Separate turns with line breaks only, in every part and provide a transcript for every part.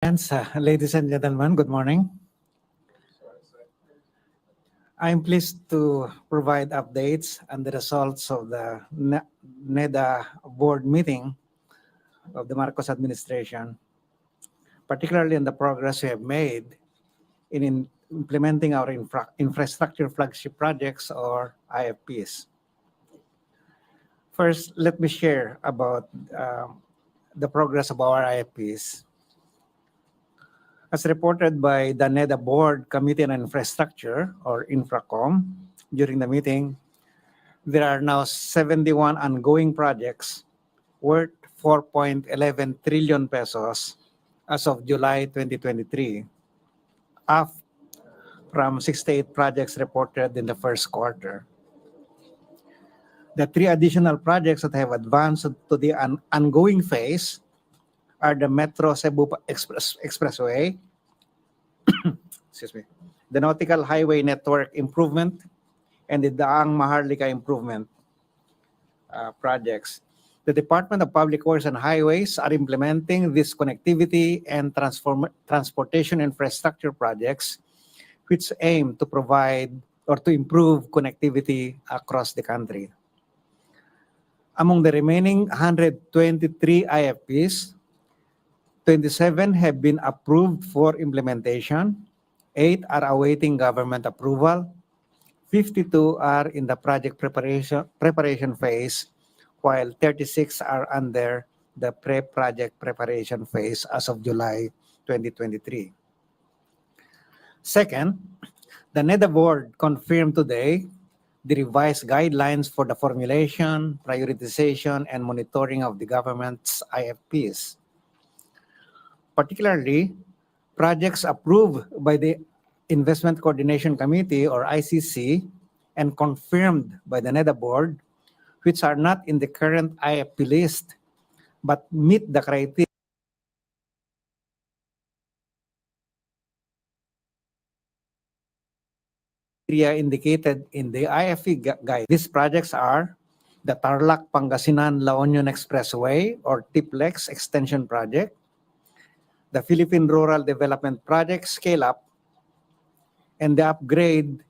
Ladies and gentlemen, good morning. I'm pleased to provide updates on the results of the NEDA board meeting of the Marcos administration, particularly on the progress we have made in implementing our infrastructure flagship projects or IFPs. First, let me share about the progress of our IFPs. As reported by the NEDA Board Committee on Infrastructure, or INFRACOM, during the meeting, there are now 71 ongoing projects worth 4.11 trillion pesos as of July 2023, up from 68 projects reported in the first quarter. The 3 additional projects that have advanced to the ongoing phase are the Metro Cebu Expressway, the Nautical Highway Network Improvement, and the Daang Maharlika Improvement projects. The Department of Public Works and Highways are implementing these connectivity and transportation infrastructure projects, which aim to provide or to improve connectivity across the country. Among the remaining 123 IFPs, 27 have been approved for implementation, 8 are awaiting government approval, 52 are in the project preparation phase, while 36 are under the pre-project preparation phase as of July 2023. Second, the NEDA board confirmed today the revised guidelines for the formulation, prioritization, and monitoring of the government's IFPs. Particularly, projects approved by the Investment Coordination Committee or ICC and confirmed by the NEDA board, which are not in the current IFP list but meet the criteria indicated in the IFP guide. These projects are the Tarlac Pangasinan La Union Expressway or TIPLEX Extension Project, the Philippine Rural Development Project Scale Up, and the upgrade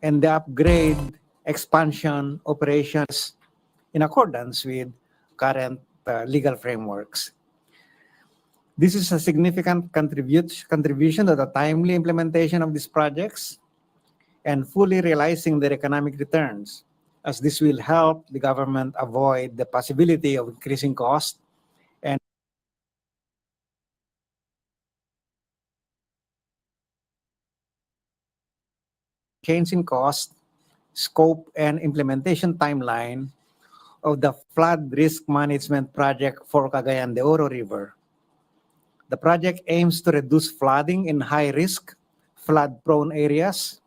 and the upgrade expansion operations in accordance with current legal frameworks. This is a significant contribution to the timely implementation of these projects and fully realizing their economic returns, as this will help the government avoid the possibility of increasing costs and change in cost, scope, and implementation timeline of the flood risk management project for Cagayan de Oro River. The project aims to reduce flooding in high-risk, flood-prone areas,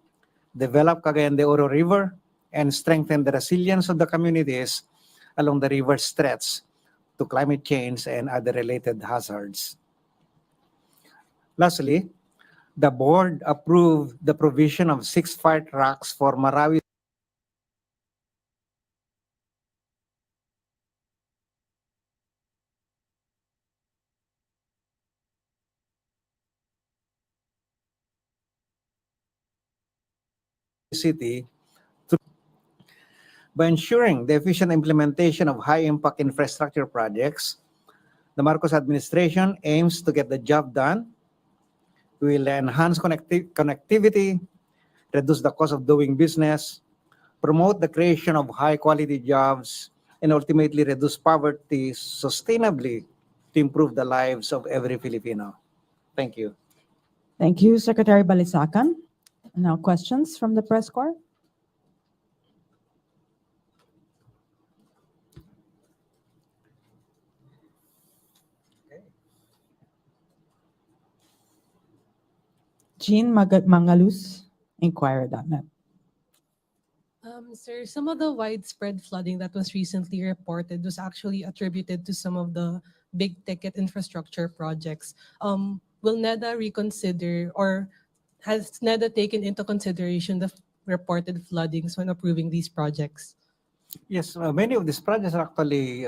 develop Cagayan de Oro River, and strengthen the resilience of the communities along the river's stretch to climate change and other related hazards. Lastly, the board approved the provision of 6 fire trucks for Marawi City by ensuring the efficient implementation of high-impact infrastructure projects. The Marcos administration aims to get the job done. We will enhance connectivity, reduce the cost of doing business, promote the creation of high-quality jobs, and ultimately reduce poverty sustainably to improve the lives of every Filipino. Thank you.
Thank you, Secretary Balisacan. Now questions from the press corps. Jean Mangalus. Inquirer.net.
Sir, some of the widespread flooding that was recently reported was actually attributed to some of the big ticket infrastructure projects. Will NEDA reconsider, or has NEDA taken into consideration the reported floodings when approving these projects?
Yes, many of these projects actually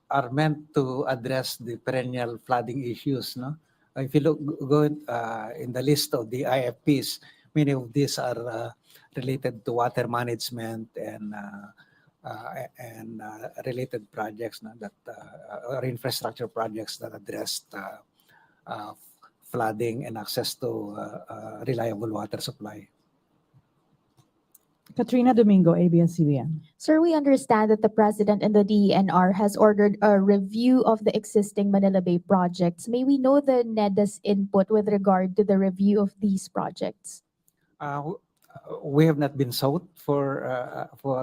are meant to address the perennial flooding issues. No, if you go in the list of the IFPs, many of these are related to water management and related projects or infrastructure projects that address flooding and access to reliable water supply.
Katrina Domingo, ABS-CBN.
Sir, we understand that the President and the DENR has ordered a review of the existing Manila Bay projects. May we know the NEDA's input with regard to the review of these projects?
We have not been sought for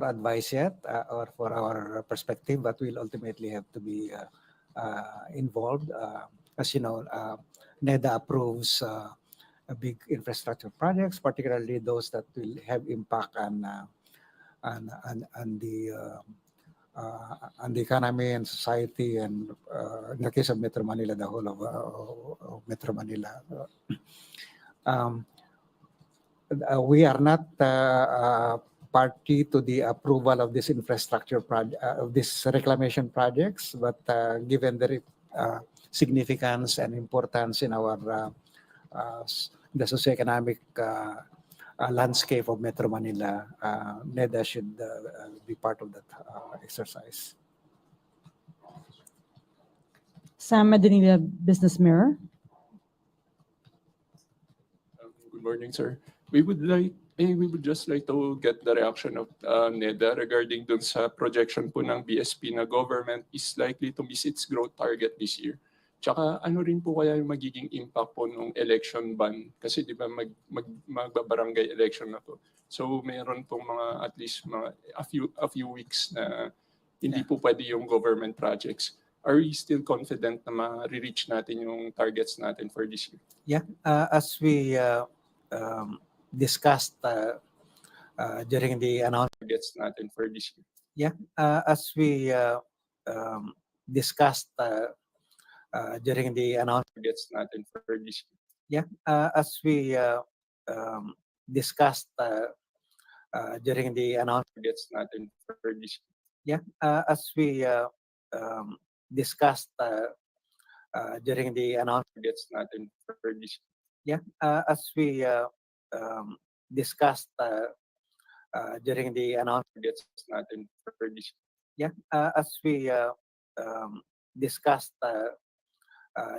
advice yet or for our perspective, but we'll ultimately have to be involved. As you know, NEDA approves big infrastructure projects, particularly those that will have impact on the economy and society, and in the case of Metro Manila, the whole of Metro Manila. We are not party to the approval of this infrastructure project, of these reclamation projects, but given the significance and importance in our the socioeconomic landscape of Metro Manila, NEDA should be part of that exercise.
Sam Medinilla, Business Mirror.
Good morning, sir. We would just like to get the reaction of NEDA regarding dun sa projection po ng BSP na government is likely to miss its growth target this year. Tsaka ano rin po kaya yung magiging impact po ng election ban? Kasi di ba magbabarangay election na to. So mayroon pong mga at least a few weeks na hindi po pwede yung government projects. Are we still confident na ma-reach natin yung targets natin for this year?
Yeah, as we discussed during the announcement.
Targets natin for this year.
Yeah, as we discussed during the announcement.
Targets natin for this year.
Yeah, as we discussed during the announcement.
Targets natin for this year.
Yeah, as we discussed during the announcement.
Targets natin for this year.
Yeah, as we discussed during the announcement.
Targets natin for this year.
Yeah, as we discussed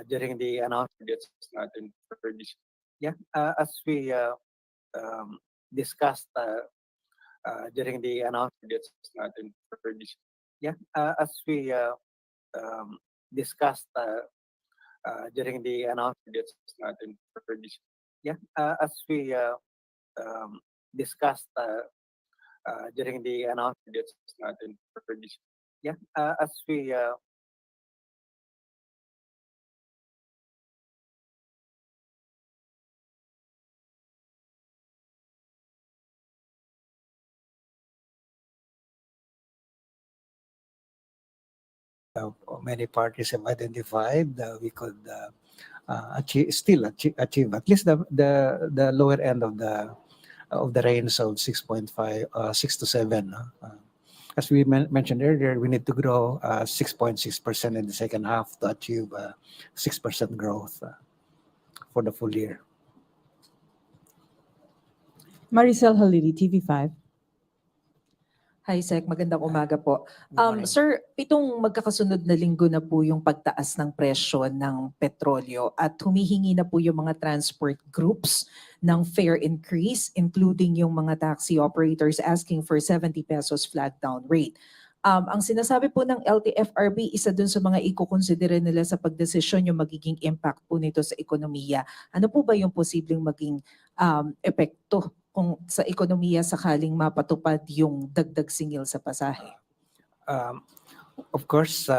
during the announcement.
Targets natin for this year.
Yeah, as we discussed during the announcement.
Targets natin for this year.
Yeah, as we discussed during the announcement.
Targets natin for this year.
Yeah, as we discussed during the announcement.
Targets natin for this year.
Yeah, as we many parties have identified, we could still achieve at least the lower end of the range of 6.5, 6 to 7. As we mentioned earlier, we need to grow 6.6% in the second half to achieve 6% growth for the full year.
Maricel Halili, TV5.
Hi, Sec. Magandang umaga po.
Good morning.
Sir, pitong magkakasunod na linggo na po yung pagtaas ng presyo ng petrolyo at humihingi na po yung mga transport groups ng fare increase, including yung mga taxi operators asking for 70 pesos flag down rate. Ang sinasabi po ng LTFRB, isa dun sa mga ikukonsidera nila sa pagdesisyon yung magiging impact po nito sa ekonomiya. Ano po ba yung posibleng maging epekto kung sa ekonomiya sakaling mapatupad yung dagdag singil sa pasahe?
Of course,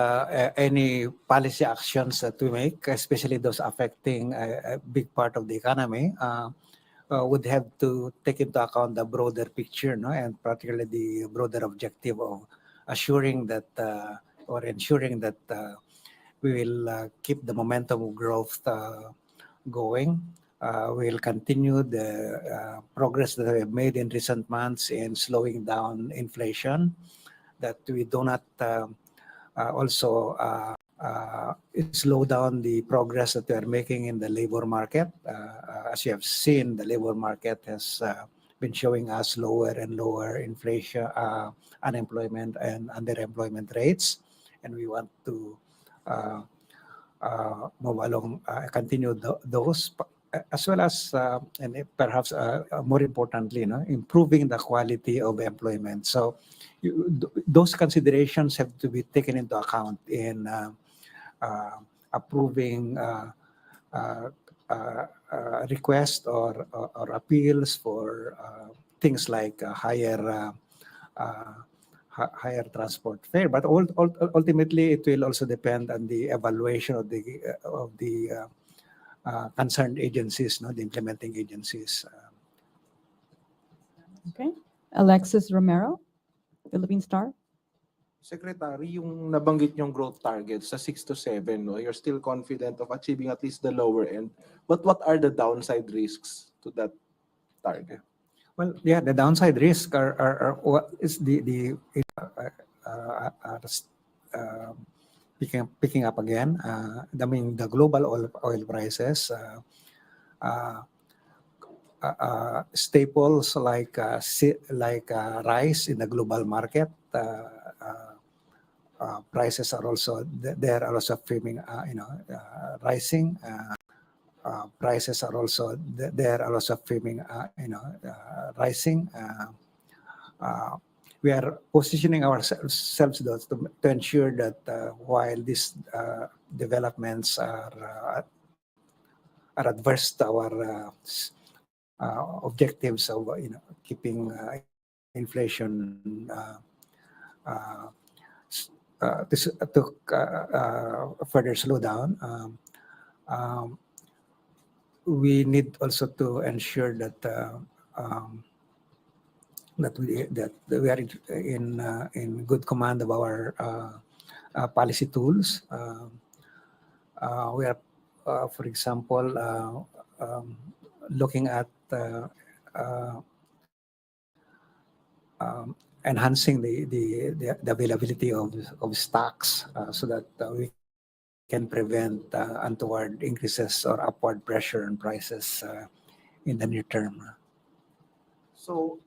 any policy actions that we make, especially those affecting a big part of the economy, would have to take into account the broader picture, no, and particularly the broader objective of assuring that or ensuring that we will keep the momentum of growth going. We'll continue the progress that we have made in recent months in slowing down inflation, that we do not also slow down the progress that we are making in the labor market. As you have seen, the labor market has been showing us lower and lower inflation, unemployment, and underemployment rates, and we want to move along, continue those, as well as, and perhaps more importantly, improving the quality of employment. So those considerations have to be taken into account in approving requests or appeals for things like higher transport fare. But ultimately, it will also depend on the evaluation of the concerned agencies, the implementing agencies.
Okay. Alexis Romero, Philippine Star.
Secretary, yung nabanggit yung growth targets sa 6 to 7, no, you're still confident of achieving at least the lower end. But what are the downside risks to that target?
Well, yeah, the downside risk are what is the picking up again. I mean, the global oil prices, staples like rice in the global market. Prices are also there are also firming, rising. Prices are also there are also firming, rising. We are positioning ourselves to ensure that while these developments are adverse to our objectives of keeping inflation to further slow down. We need also to ensure that that we are in good command of our policy tools. We are, for example, looking at enhancing the availability of stocks so that we can prevent untoward increases or upward pressure on prices in the near term.
So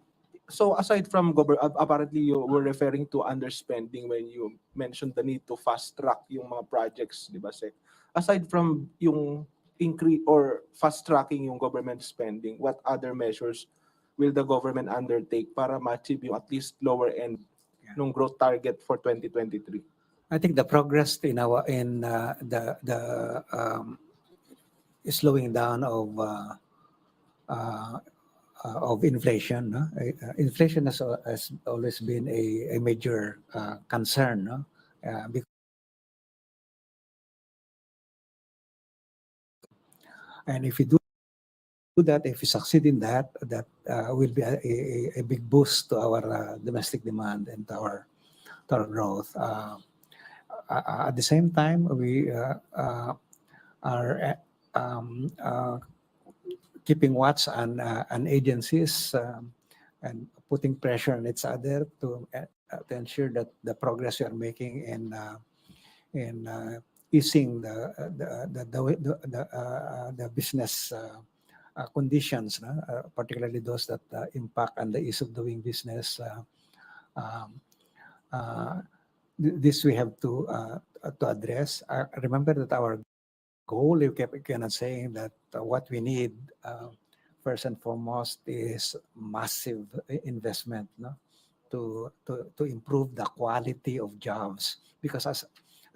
aside from apparently you were referring to underspending when you mentioned the need to fast track yung mga projects, di ba, Sec? Aside from yung increase or fast tracking yung government spending, what other measures will the government undertake para ma-achieve yung at least lower end ng growth target for 2023?
I think the progress in the slowing down of inflation. Inflation has always been a major concern. And if we do that, if we succeed in that, that will be a big boost to our domestic demand and to our growth. At the same time, we are keeping watch on agencies and putting pressure on each other to ensure that the progress we are making in easing the business conditions, particularly those that impact on the ease of doing business. This we have to address. Remember that our goal, we kept saying that what we need first and foremost is massive investment, to improve the quality of jobs. Because as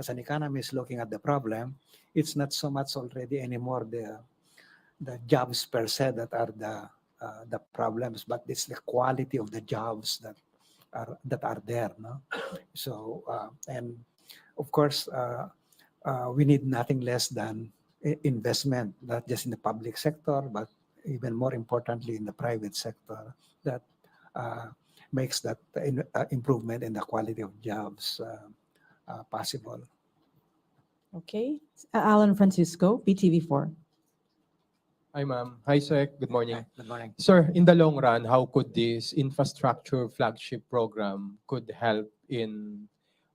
an economist looking at the problem, it's not so much already anymore the jobs per se that are the problems, but it's the quality of the jobs that are there. So and of course we need nothing less than investment, not just in the public sector, but even more importantly in the private sector, that makes that improvement in the quality of jobs possible.
Okay. Alan Francisco, BTV4.
Hi, ma'am. Hi, Sec. Good morning.
Good morning.
Sir, in the long run, how could this infrastructure flagship program could help in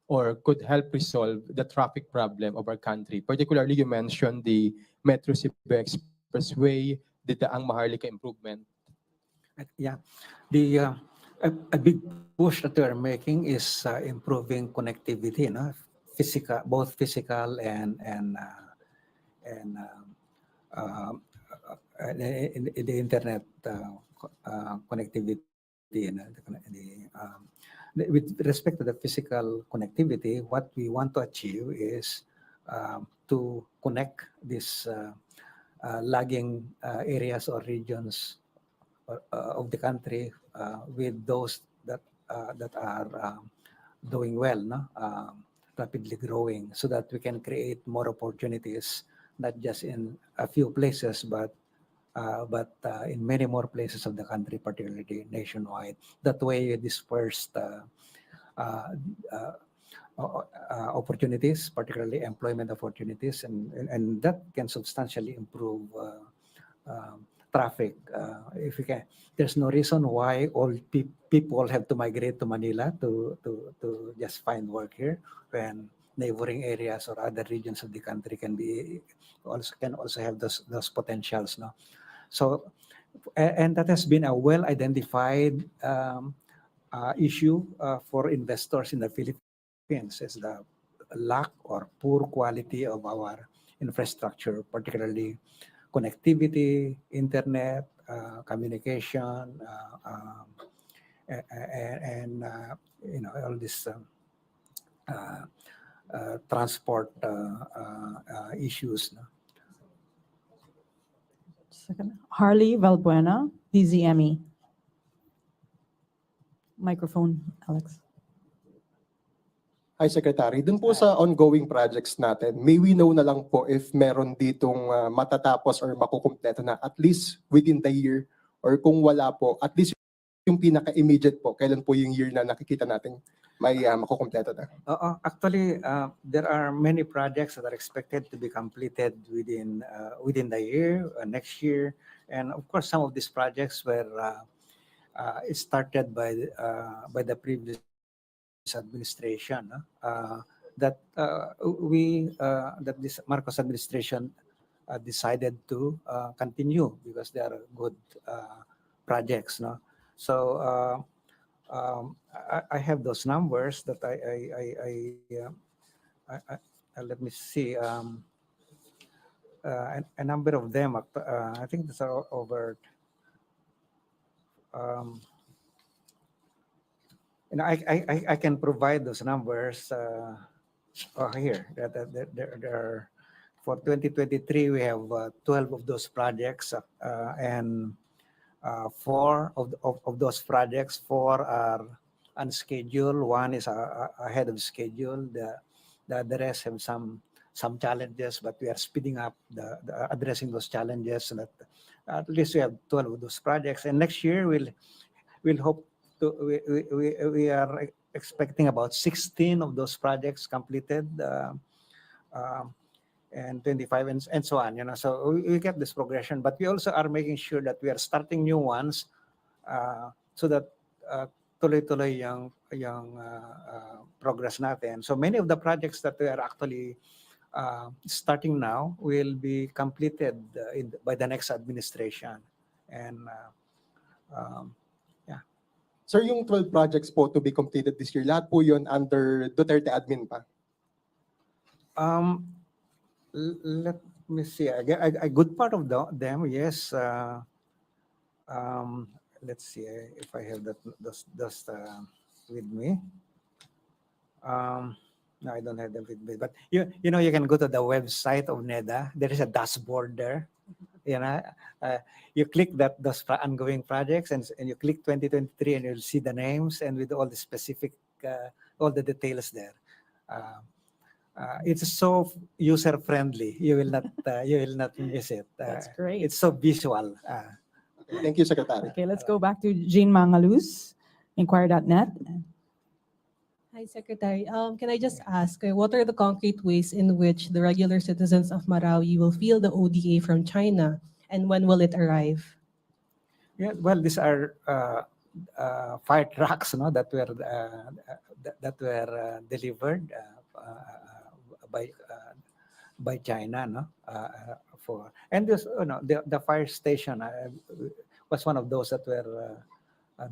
or could help resolve the traffic problem of our country? Particularly, you mentioned the Metro Cebu Expressway, the Daang Maharlika improvement.
Yeah, a big push that we are making is improving connectivity, physical, both physical and in the internet connectivity. With respect to the physical connectivity, what we want to achieve is to connect these lagging areas or regions of the country with those that are doing well, rapidly growing, so that we can create more opportunities, not just in a few places, but in many more places of the country, particularly nationwide. That way, you disperse opportunities, particularly employment opportunities, and that can substantially improve traffic. If we can, there's no reason why all people have to migrate to Manila to just find work here, when neighboring areas or other regions of the country can also have those potentials, no? So, and that has been a well identified issue for investors in the Philippines, is the lack or poor quality of our infrastructure, particularly connectivity, internet, communication, and all this transport issues.
Second. Harley Valbuena, DZME. Microphone, Alex.
Hi, Secretary. Dun po sa ongoing projects natin, may we know na lang po if meron ditong matatapos or makukumpleto na at least within the year, or kung wala po, at least yung pinaka-immediate po, kailan po yung year na nakikita natin may makukumpleto na?
Actually, there are many projects that are expected to be completed within the year, next year, and of course, some of these projects were started by the previous administration. That this Marcos administration decided to continue because they are good projects, no? So I have those numbers that I let me see. A number of them, I think it's over. I can provide those numbers here. There are, for 2023, we have 12 of those projects, and 4 of those projects, 4 are unscheduled. 1 is ahead of schedule. The rest have some challenges, but we are speeding up the addressing those challenges, so that at least we have 12 of those projects. And next year we'll hope to, we are expecting about 16 of those projects completed, and 25 and so on. So we get this progression, but we also are making sure that we are starting new ones, so that tuloy-tuloy yung progress natin. So many of the projects that we are actually starting now will be completed by the next administration. And
Sir, yung 12 projects po to be completed this year, lahat po yun under Duterte admin pa?
Let me see. A good part of them, yes. Let's see if I have those with me. No, I don't have them with me. But you can go to the website of NEDA. There is a dashboard there. You click those ongoing projects, and you click 2023, and you'll see the names and with all the specific, all the details there. it's so user friendly. You will not miss it.
That's great.
It's so visual.
Thank you, Secretary.
Okay, let's go back to Jean Mangaluz, inquirer.net.
Hi, Secretary. Can I just ask, what are the concrete ways in which the regular citizens of Marawi will feel the ODA from China, and when will it arrive?
Yeah, well, these are fire trucks, no, that were delivered by China, no, and this, the fire station was one of those that were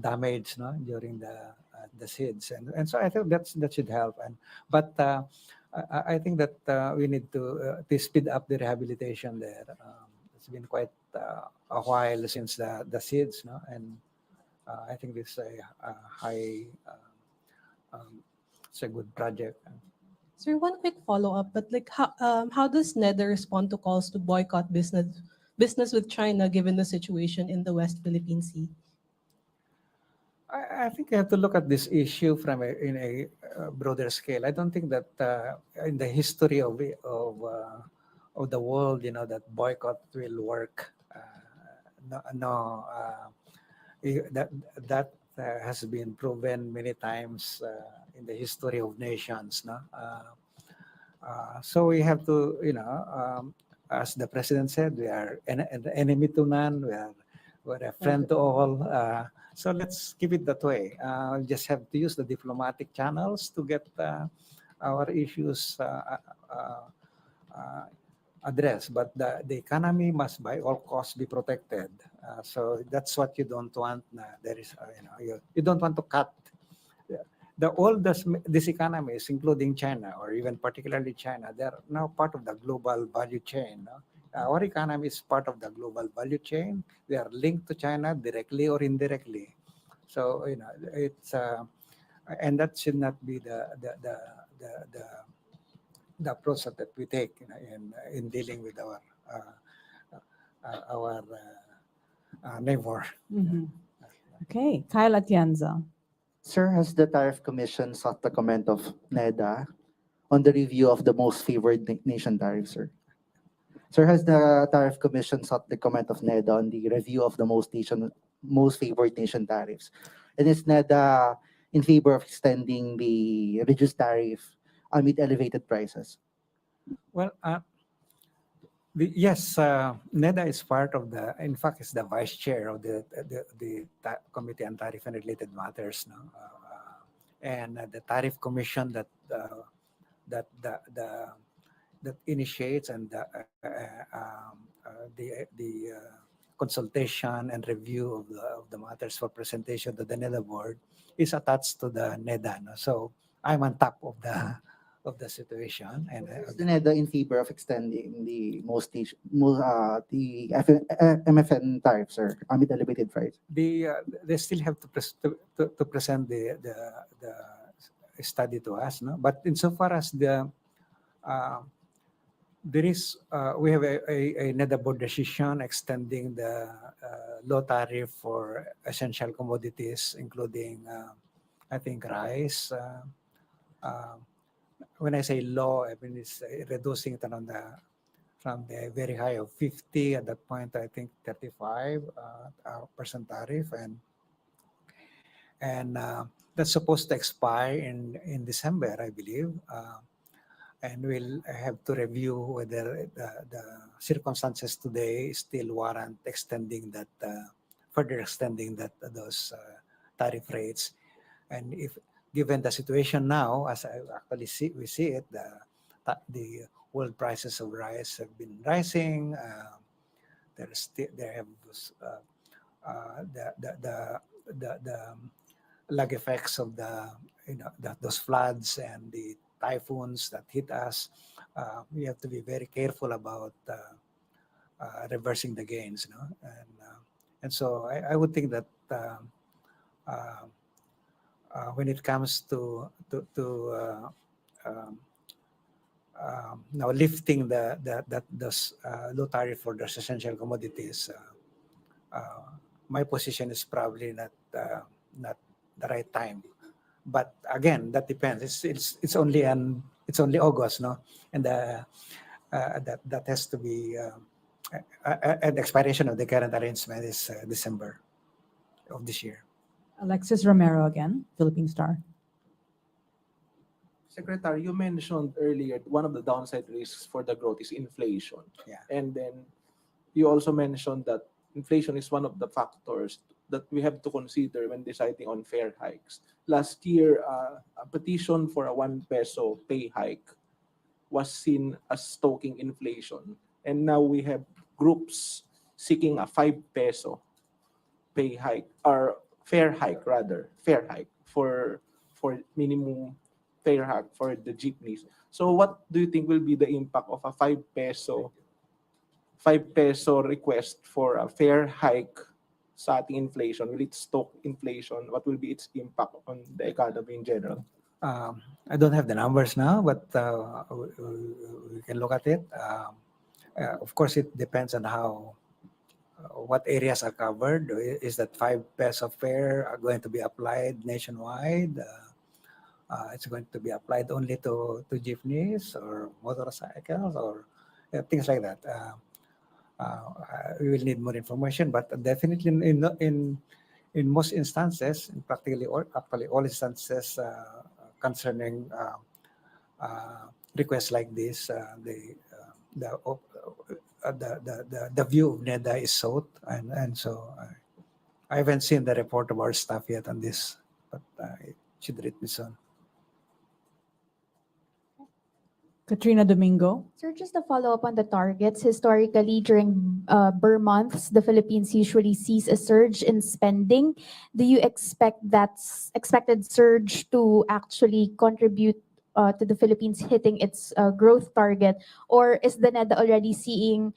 damaged, no, during the SIDS, and so I think that should help, but I think that we need to speed up the rehabilitation there. It's been quite a while since the SIDS, no, and I think this is a high, it's a good project.
Sir, one quick follow-up, but like how does NEDA respond to calls to boycott business with China given the situation in the West Philippine Sea?
I think you have to look at this issue in a broader scale. I don't think that in the history of the world, that boycott will work. That has been proven many times in the history of nations. No, so we have to, as the president said, we are an enemy to none. We're a friend to all. So let's keep it that way. We just have to use the diplomatic channels to get our issues addressed. But the economy must, by all costs, be protected. So that's what you don't want. There is, you don't want to cut. All these economies, including China, or even particularly China, they're now part of the global value chain. No? Our economy is part of the global value chain. We are linked to China directly or indirectly. So it's and that should not be the approach that we take in dealing with our neighbor.
Mhm. Okay, Kyle Atienza.
Sir, has the Tariff Commission sought the comment of NEDA on the review of the most favored nation tariff, sir? Sir, has the Tariff Commission sought the comment of NEDA on the review of the most favored nation tariffs? And is NEDA in favor of extending the reduced tariff amid elevated prices?
Well, yes, NEDA is part of in fact, is the vice chair of the Committee on Tariff and Related Matters, no? And the Tariff Commission that initiates and the consultation and review of the matters for presentation to the NEDA board is attached to the NEDA. No? So I'm on top of the situation. And
Is the NEDA in favor of extending the MFN tariff, sir, amid elevated price?
They still have to present the study to us, no? But insofar as we have a NEDA board decision extending the low tariff for essential commodities, including I think rice. When I say low, I mean it's reducing it from the very high of 50 at that point, I think 35% tariff, and that's supposed to expire in December, I believe. And we'll have to review whether the circumstances today still warrant further extending those tariff rates. And if given the situation now, as we see it, the world prices of rice have been rising. There have the lag effects of those floods and the typhoons that hit us. We have to be very careful about reversing the gains, no? And so I would think that when it comes to now lifting those low tariff for those essential commodities, my position is probably not the right time. But again, that depends. It's only an it's only August, no? And that has to be at the expiration of the current arrangement is December of this year.
Alexis Romero again, Philippine Star.
Secretary, you mentioned earlier one of the downside risks for the growth is inflation.
Yeah.
And then you also mentioned that inflation is one of the factors that we have to consider when deciding on fare hikes. Last year, a petition for a 1 peso pay hike was seen as stoking inflation. And now we have groups seeking a 5 peso pay hike, or fare hike rather, fare hike for minimum fare hike for the jeepneys. So what do you think will be the impact of a 5 peso request for a fare hike sa ating inflation? Will it stoke inflation? What will be its impact on the economy in general?
I don't have the numbers now, but we can look at it. Of course, it depends on how what areas are covered. Is that 5 peso fare are going to be applied nationwide? It's going to be applied only to jeepneys or motorcycles or things like that. We will need more information, but definitely in most instances, in practically all, actually all instances concerning requests like this, the view of NEDA is sought, and so I haven't seen the report of our staff yet on this, but it should read me soon.
Katrina Domingo.
Sir, just to follow up on the targets, historically during Burr months, the Philippines usually sees a surge in spending. Do you expect that expected surge to actually contribute to the Philippines hitting its growth target? Or is the NEDA already seeing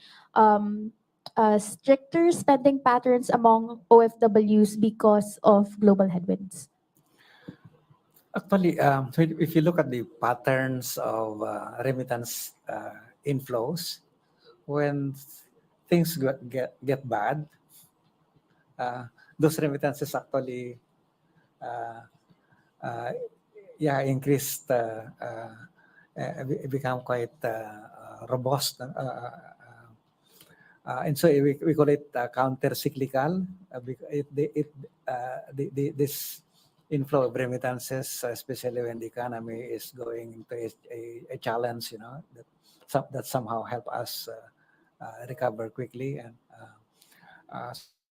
stricter spending patterns among OFWs because of global headwinds?
Actually, so if you look at the patterns of remittance inflows, when things get bad, those remittances actually increased, become quite robust. And so we call it counter-cyclical. This inflow of remittances, especially when the economy is going into a challenge, that somehow help us recover quickly. And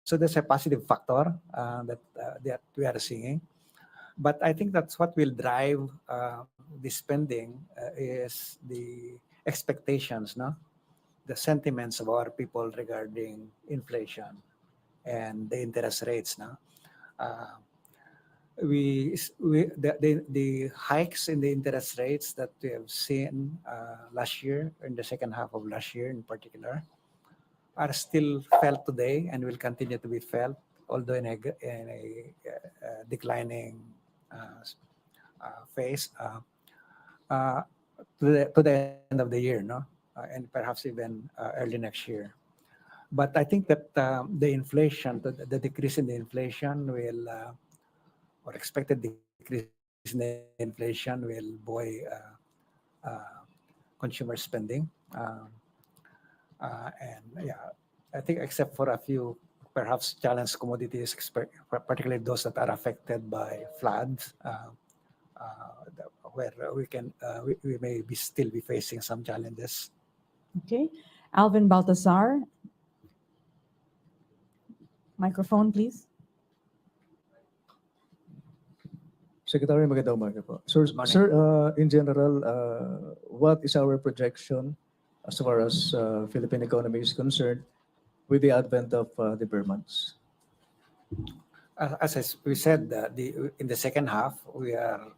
so there's a positive factor that we are seeing. But I think that's what will drive the spending is the expectations, the sentiments of our people regarding inflation and the interest rates. The hikes in the interest rates that we have seen last year, in the second half of last year in particular, are still felt today and will continue to be felt, although in a declining phase to the end of the year, and perhaps even early next year. But I think that the inflation, the decrease in the inflation will or expected decrease in the inflation will buoy consumer spending. I think except for a few perhaps challenged commodities, particularly those that are affected by floods, where we may still be facing some challenges.
Okay. Alvin Baltasar. Microphone, please.
Secretary, magandang umaga po. Sir,
Morning.
sir, in general, what is our projection as far as Philippine economy is concerned with the advent of the Burr months?
As we said, in the second half, we are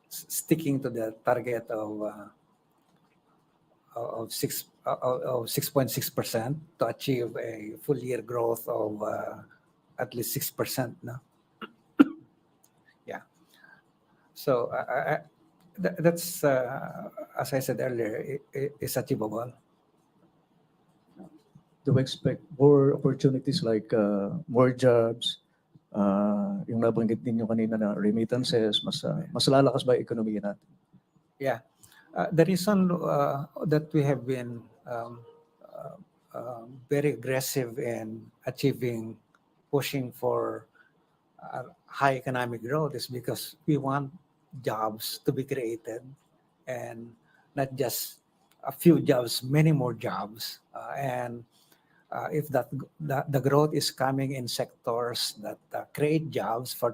sticking to the target of 6.6% to achieve a full year growth of at least 6%. Yeah. So that's as I said earlier, it's achievable.
Do we expect more opportunities like more jobs? Yung nabanggit ninyo kanina na remittances, mas lalakas ba yung ekonomiya natin?
Yeah. The reason that we have been very aggressive in pushing for high economic growth is because we want jobs to be created, and not just a few jobs, many more jobs. And if the growth is coming in sectors that create jobs, for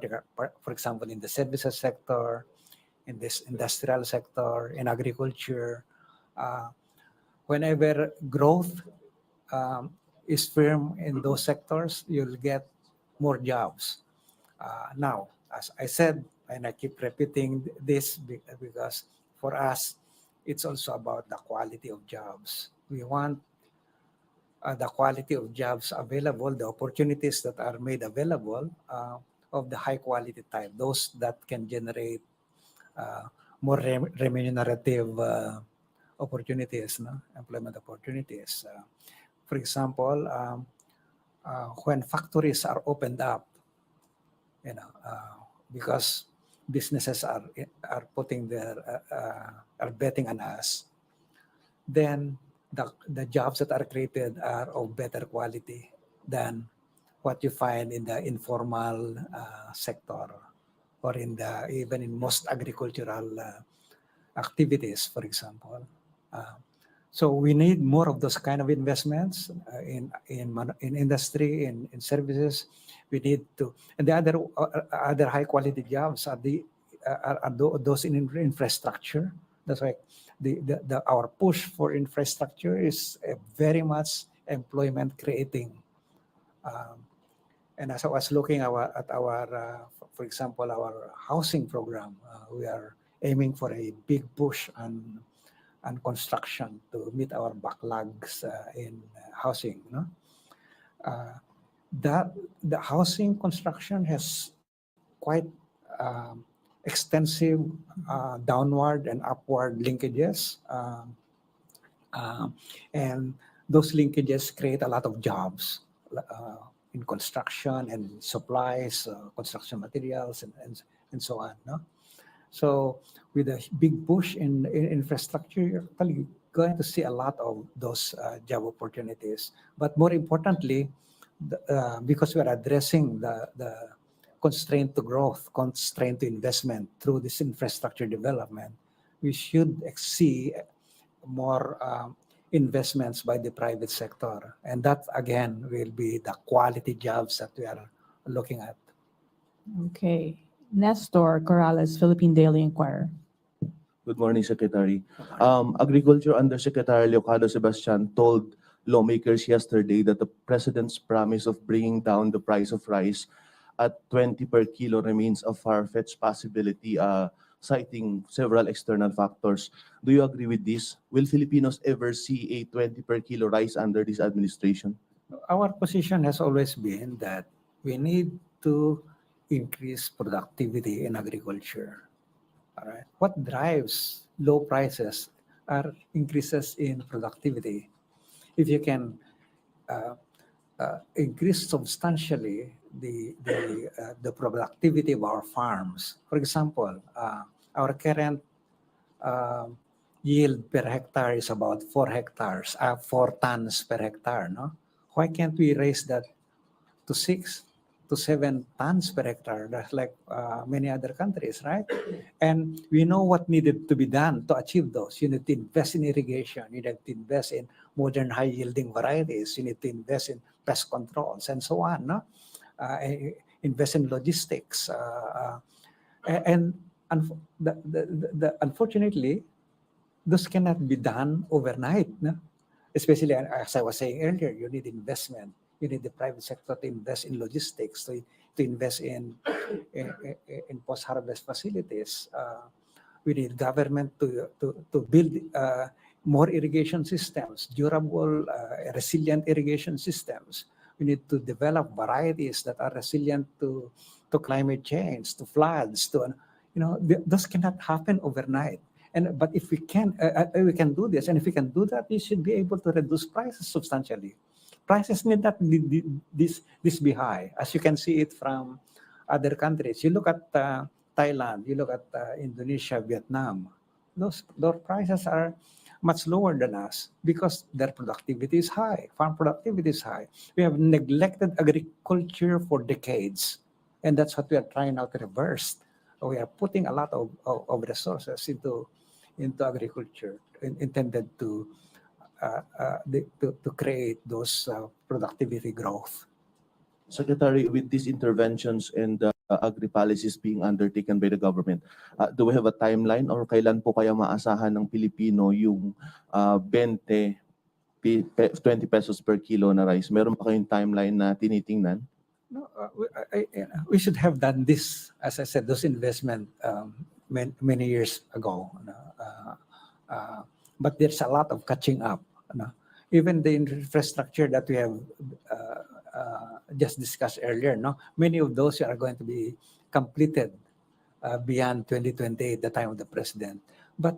example, in the services sector, in this industrial sector, in agriculture, uh, whenever growth is firm in those sectors, you'll get more jobs. Now, as I said, and I keep repeating this because for us, it's also about the quality of jobs. We want the quality of jobs available, the opportunities that are made available of the high quality type, those that can generate more remunerative opportunities, no? Employment opportunities. For example, when factories are opened up, because businesses are putting are betting on us, then the jobs that are created are of better quality than what you find in the informal sector, or even in most agricultural activities, for example. So we need more of those kind of investments in industry, in services. We need to, and the other high quality jobs are those in infrastructure. That's why our push for infrastructure is very much employment creating. And as I was looking at our, for example, our housing program, we are aiming for a big push on construction to meet our backlogs in housing. No? That the housing construction has quite extensive downward and upward linkages, and those linkages create a lot of jobs in construction and supplies, construction materials, and so on. No? So with a big push in infrastructure, you're actually going to see a lot of those job opportunities. But more importantly, because we're addressing the constraint to growth, constraint to investment through this infrastructure development, we should see more investments by the private sector. And that, again, will be the quality jobs that we are looking at.
Okay. Nestor Corrales, Philippine Daily Inquirer.
Good morning, Secretary. Agriculture Undersecretary Leocado Sebastian told lawmakers yesterday that the President's promise of bringing down the price of rice at 20 per kilo remains a far-fetched possibility, citing several external factors. Do you agree with this? Will Filipinos ever see a 20 per kilo rice under this administration?
Our position has always been that we need to increase productivity in agriculture. All right. What drives low prices are increases in productivity. If you can increase substantially the productivity of our farms, for example, our current yield per hectare is about 4 tons per hectare. No, why can't we raise that to 6 to 7 tons per hectare? That's like many other countries, right? And we know what needed to be done to achieve those. You need to invest in irrigation. You need to invest in modern high-yielding varieties. You need to invest in pest controls and so on. No? Invest in logistics. Unfortunately, those cannot be done overnight. No? Especially, as I was saying earlier, you need investment. You need the private sector to invest in logistics, to invest in post-harvest facilities. We need government to build more irrigation systems, durable, resilient irrigation systems. We need to develop varieties that are resilient to climate change, to floods. Those cannot happen overnight. But if we can do this, and if we can do that, we should be able to reduce prices substantially. Prices need not this be high, as you can see it from other countries. You look at Thailand, you look at Indonesia, Vietnam. their prices are much lower than us because their productivity is high. Farm productivity is high. We have neglected agriculture for decades, and that's what we are trying now to reverse. We are putting a lot of resources into agriculture intended to create those productivity growth.
Secretary, with these interventions and agri-policies being undertaken by the government, do we have a timeline or kailan po kaya maasahan ng Pilipino yung 20 pesos per kilo na rice? Meron pa kayong timeline na tinitingnan?
No, we should have done this, as I said, those investment many years ago. But there's a lot of catching up. Even the infrastructure that we have just discussed earlier, many of those are going to be completed beyond 2028, the time of the president. But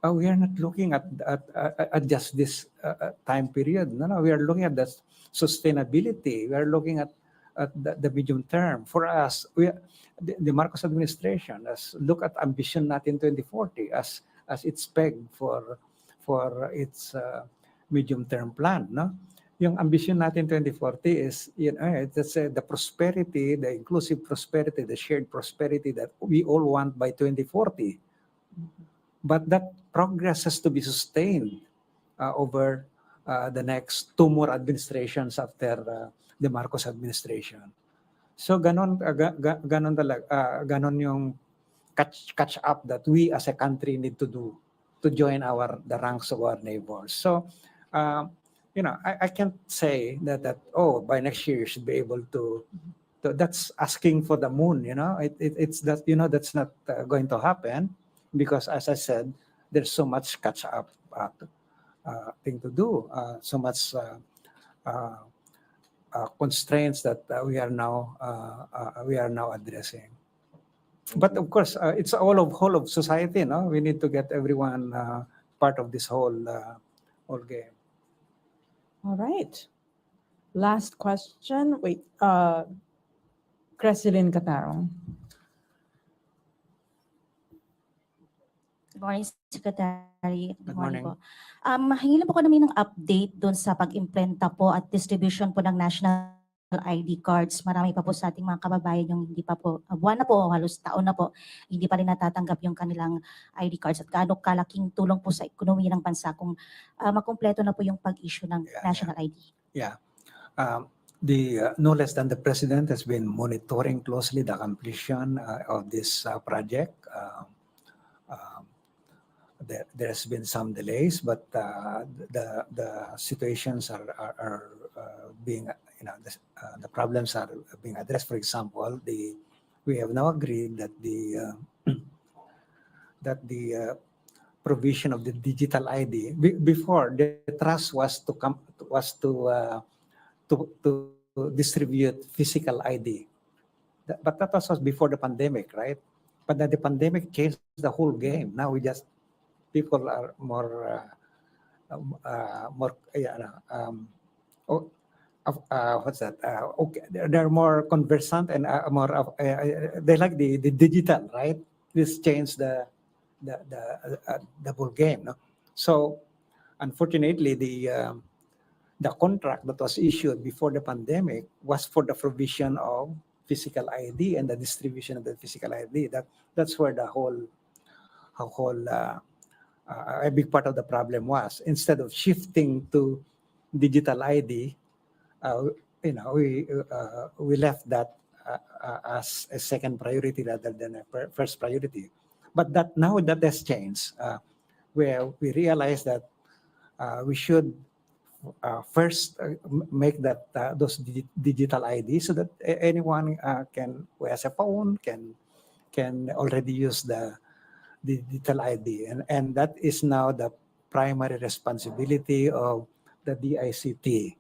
we are not looking at just this time period. No, we are looking at the sustainability. We are looking at the medium term. For us, the Marcos administration, look at ambition natin 2040 as it's pegged for its medium-term plan. No? Yung ambition natin 2040 is, the prosperity, the inclusive prosperity, the shared prosperity that we all want by 2040. But that progress has to be sustained over the next 2 more administrations after the Marcos administration. So ganon yung catch up that we as a country need to do to join the ranks of our neighbors. So I can't say that by next year you should be able to that's asking for the moon. It's that that's not going to happen, because as I said, there's so much catch up thing to do, so much constraints that we are now addressing. But of course, it's whole of society. We need to get everyone part of this whole game.
All right. Last question. Wait, Cresilyn Catarong.
Good morning, Secretary.
Good morning.
Po. Hingi lang po ko namin ng update doon sa pag-implenta po at distribution po ng national ID cards. Marami pa po sa ating mga kababayan yung hindi pa po, buwan na po, halos taon na po, hindi pa rin natatanggap yung kanilang ID cards. At gaano kalaking tulong po sa ekonomiya ng bansa kung makumpleto na po yung pag-issue ng national ID.
Yeah. No less than the president has been monitoring closely the completion of this project. There has been some delays, but the situations are being, the problems are being addressed. For example, we have now agreed that the provision of the digital ID before the trust was to distribute physical ID, but that was before the pandemic, right? But then the pandemic changed the whole game. Now people are more what's that? Okay, they're more conversant and more. They like the digital, right? This changed the whole game. No? So, unfortunately, the contract that was issued before the pandemic was for the provision of physical ID and the distribution of the physical ID. That's where a big part of the problem was. Instead of shifting to digital ID, we left that as a second priority rather than a first priority. But now that has changed, where we realize that we should first make those digital IDs so that anyone who has a phone can already use the digital ID, and that is now the primary responsibility of the DICT.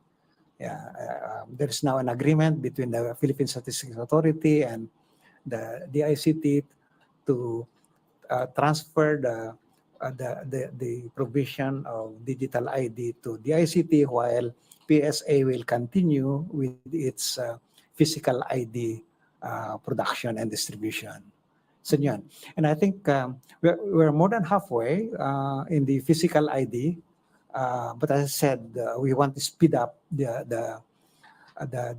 There is now an agreement between the Philippine Statistics Authority and the DICT to transfer the provision of digital ID to DICT, while PSA will continue with its physical ID production and distribution. So yun. And I think we're more than halfway in the physical ID. But as I said, we want to speed up the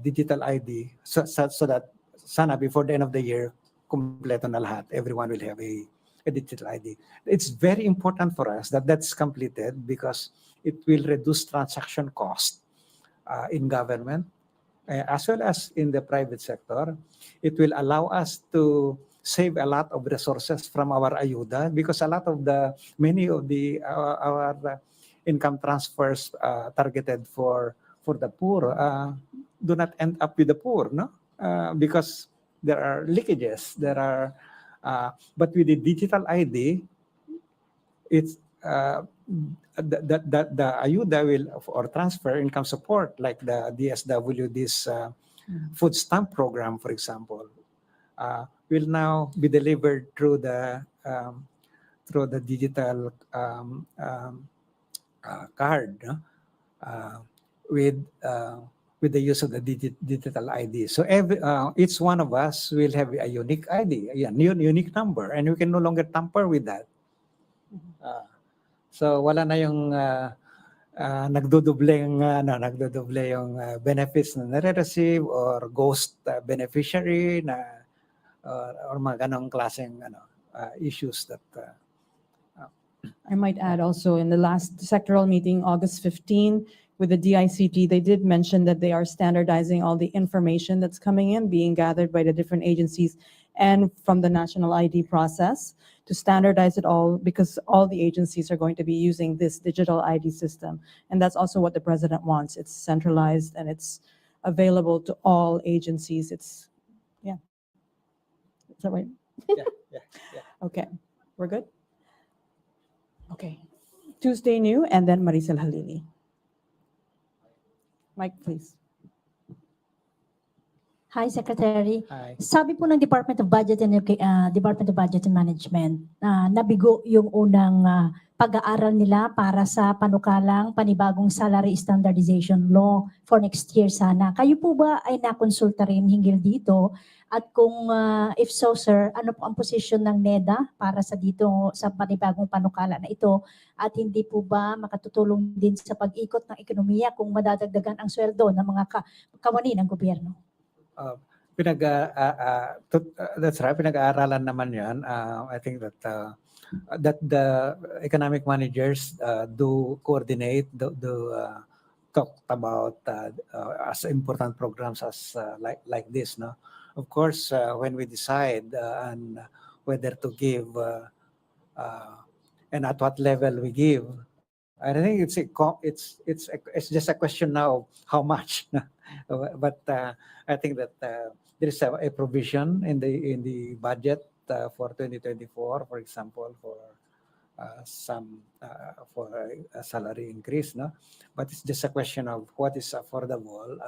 digital ID so that sana before the end of the year, kumpleto na lahat. Everyone will have a digital ID. It's very important for us that that's completed because it will reduce transaction cost in government as well as in the private sector. It will allow us to save a lot of resources from our ayuda because many of our income transfers targeted for the poor do not end up with the poor, no? Because there are leakages. But with the digital ID, it's the ayuda will or transfer income support like the DSW, this food stamp program, for example, will now be delivered through the digital card, no? With the use of the digital ID. So each one of us will have a unique ID, a unique number, and we can no longer tamper with that. So wala na yung nagdodoble yung benefits na nare-receive or ghost beneficiary na or mga ganong klaseng issues that
I might add also in the last sectoral meeting, August 15, with the DICT, they did mention that they are standardizing all the information that's coming in, being gathered by the different agencies and from the national ID process to standardize it all because all the agencies are going to be using this digital ID system. And that's also what the president wants. It's centralized and it's available to all agencies. Is that right?
yeah.
Okay, we're good? Okay. Tuesday New and then Maricel Halili. Mike, please.
Hi, Secretary.
Hi.
Sabi po ng Department of Budget and Management, nabigo yung unang pag-aaral nila para sa panukalang panibagong salary standardization law for next year sana. Kayo po ba ay nakonsulta rin hinggil dito? At kung if so, sir, ano po ang posisyon ng NEDA para sa panibagong panukala na ito? At hindi po ba makatutulong din sa pag-ikot ng ekonomiya kung madadagdagan ang sweldo ng mga kawani ng gobyerno?
That's right, pinag-aaralan naman yan. I think that the economic managers do coordinate, talk about as important programs as like this, no? Of course, when we decide on whether to give and at what level we give, I think it's just a question now of how much. But I think that there is a provision in the budget for 2024, for example, for a salary increase, no? But it's just a question of what is affordable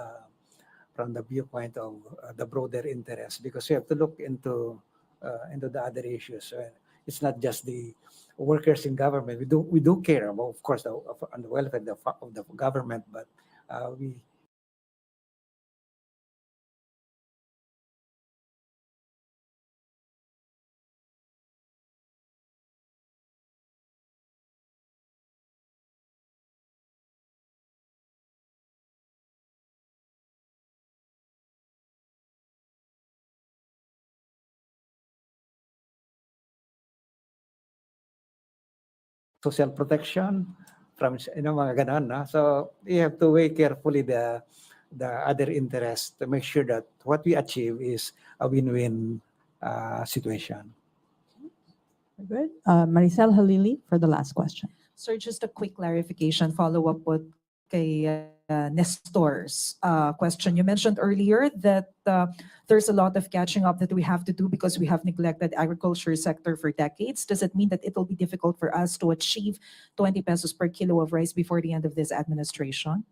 from the viewpoint of the broader interest, because we have to look into the other issues. It's not just the workers in government. We do care about, of course, on the welfare of the government, but we social protection from mga ganon, no? So you have to weigh carefully the other interest to make sure that what we achieve is a win-win situation.
Good. Maricel Halili for the last question.
Sir, just a quick clarification, follow-up po kay Nestor's question. You mentioned earlier that there's a lot of catching up that we have to do because we have neglected agriculture sector for decades. Does it mean that it will be difficult for us to achieve 20 pesos per kilo of rice before the end of this administration?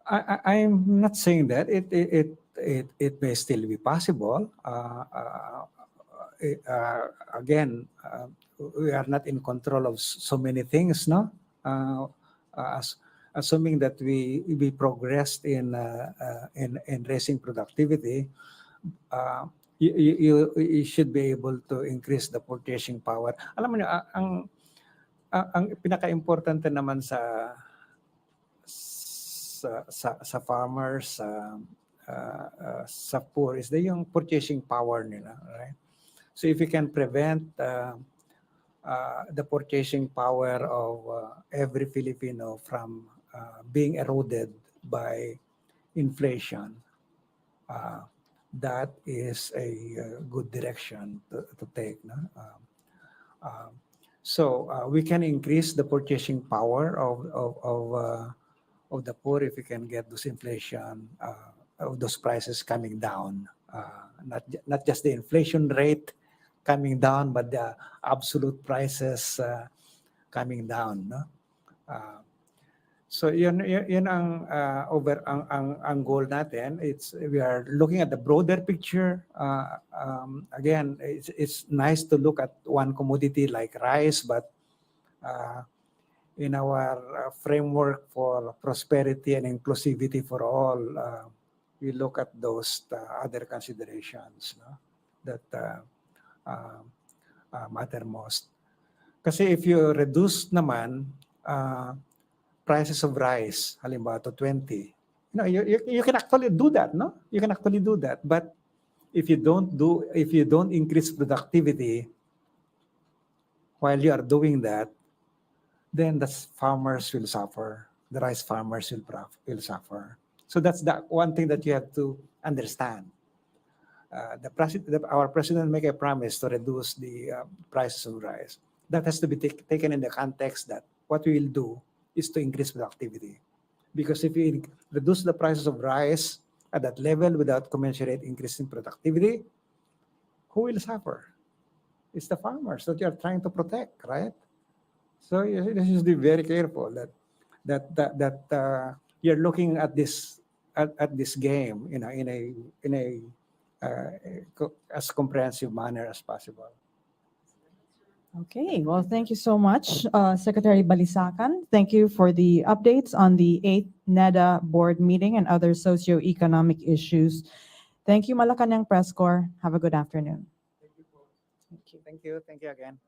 I'm not saying that. It may still be possible. Again, we are not in control of so many things, no? Assuming that we progressed in raising productivity, you should be able to increase the purchasing power. Alam mo niyo, ang pinaka-importante naman sa farmers, sa poor is yung purchasing power nila, right? So if you can prevent the purchasing power of every Filipino from being eroded by inflation, that is a good direction to take. No? So we can increase the purchasing power of the poor if we can get those inflation of those prices coming down. Not just the inflation rate coming down, but the absolute prices coming down. No? So yun ang ang goal natin. We are looking at the broader picture. Again, it's nice to look at one commodity like rice, but in our framework for prosperity and inclusivity for all, we look at those other considerations, no? That matter most. Kasi if you reduce naman prices of rice, halimbawa to 20, you can actually do that, no? You can actually do that. But if you don't increase productivity while you are doing that, then the farmers will suffer. The rice farmers will suffer. So that's the one thing that you have to understand. Our president make a promise to reduce the prices of rice. That has to be taken in the context that what we will do is to increase productivity. Because if we reduce the prices of rice at that level without commensurate increase in productivity, who will suffer? It's the farmers that you are trying to protect, right? So you should be very careful that you're looking at this game, in a as comprehensive manner as possible.
Okay, well, thank you so much, Secretary Balisacan. Thank you for the updates on the 8th NEDA board meeting and other socio-economic issues. Thank you, Malacañang Press Corps. Have a good afternoon.
Thank you again.